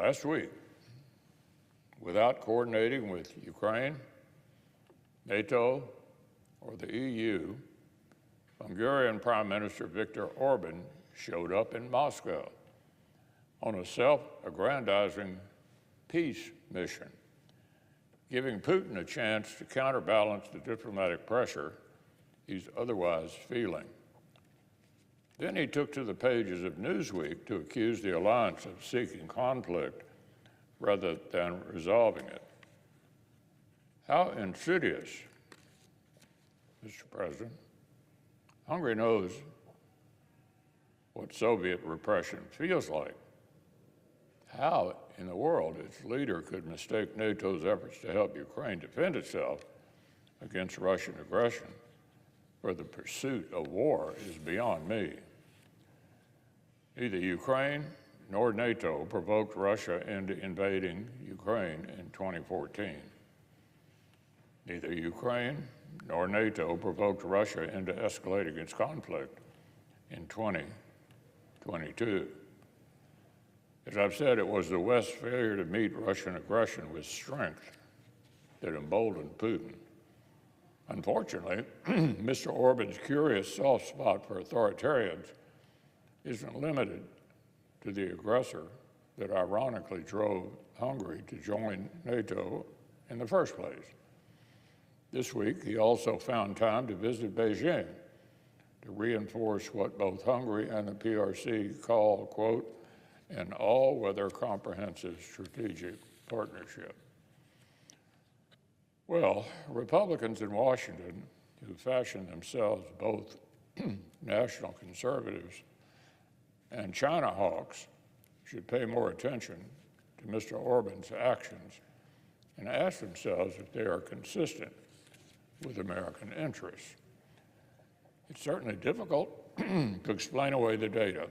Last week, without coordinating with Ukraine, NATO, or the EU, Hungarian Prime Minister Viktor Orbán showed up in Moscow on a self-aggrandizing peace mission, giving Putin a chance to counterbalance the diplomatic pressure he's otherwise feeling. Then he took to the pages of Newsweek to accuse the alliance of seeking conflict rather than resolving it. How insidious, Mr. President. Hungary knows what Soviet repression feels like. How in the world its leader could mistake NATO's efforts to help Ukraine defend itself against Russian aggression for the pursuit of war is beyond me. Neither Ukraine nor NATO provoked Russia into invading Ukraine in 2014. Neither Ukraine nor NATO provoked Russia into escalating its conflict in 2022. As I've said, it was the West's failure to meet Russian aggression with strength that emboldened Putin. Unfortunately, Mr. Orbán's curious soft spot for authoritarians isn't limited to the aggressor that ironically drove Hungary to join NATO in the first place. This week, he also found time to visit Beijing to reinforce what both Hungary and the PRC call, quote, an all-weather comprehensive strategic partnership. Well, Republicans in Washington, who fashion themselves both national conservatives and China hawks, should pay more attention to Mr. Orbán's actions and ask themselves if they are consistent with American interests. It's certainly difficult to explain away the data.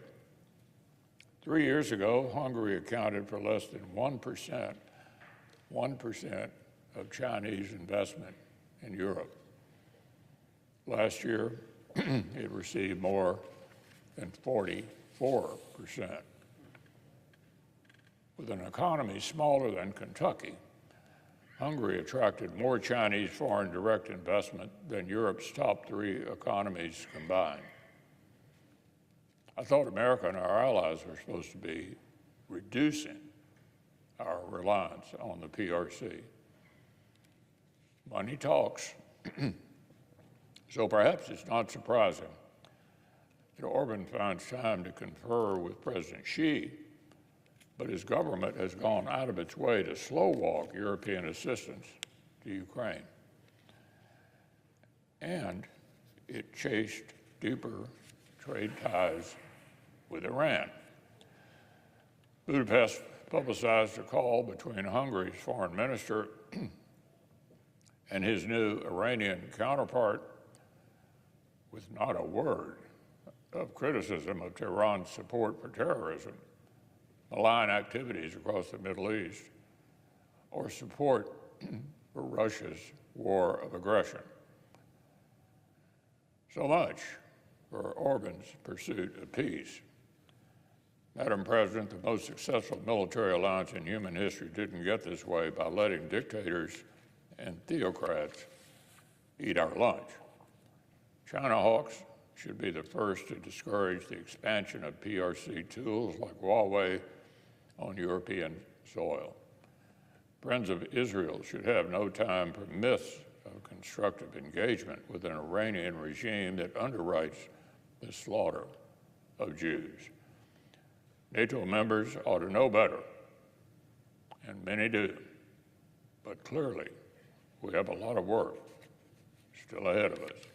3 years ago, Hungary accounted for less than 1% of Chinese investment in Europe. Last year, it received more than 44%. With an economy smaller than Kentucky, Hungary attracted more Chinese foreign direct investment than Europe's top 3 economies combined. I thought America and our allies were supposed to be reducing our reliance on the PRC. Money talks. So perhaps it's not surprising that Orbán finds time to confer with President Xi, but his government has gone out of its way to slow walk European assistance to Ukraine. And it chased deeper trade ties with Iran. Budapest publicized a call between Hungary's foreign minister and his new Iranian counterpart with not a word of criticism of Tehran's support for terrorism, malign activities across the Middle East, or support for Russia's war of aggression. So much for Orbán's pursuit of peace. Madam President, the most successful military alliance in human history didn't get this way by letting dictators and theocrats eat our lunch. China hawks should be the first to discourage the expansion of PRC tools like Huawei on European soil. Friends of Israel should have no time for myths of constructive engagement with an Iranian regime that underwrites the slaughter of Jews. NATO members ought to know better, and many do, but clearly we have a lot of work still ahead of us.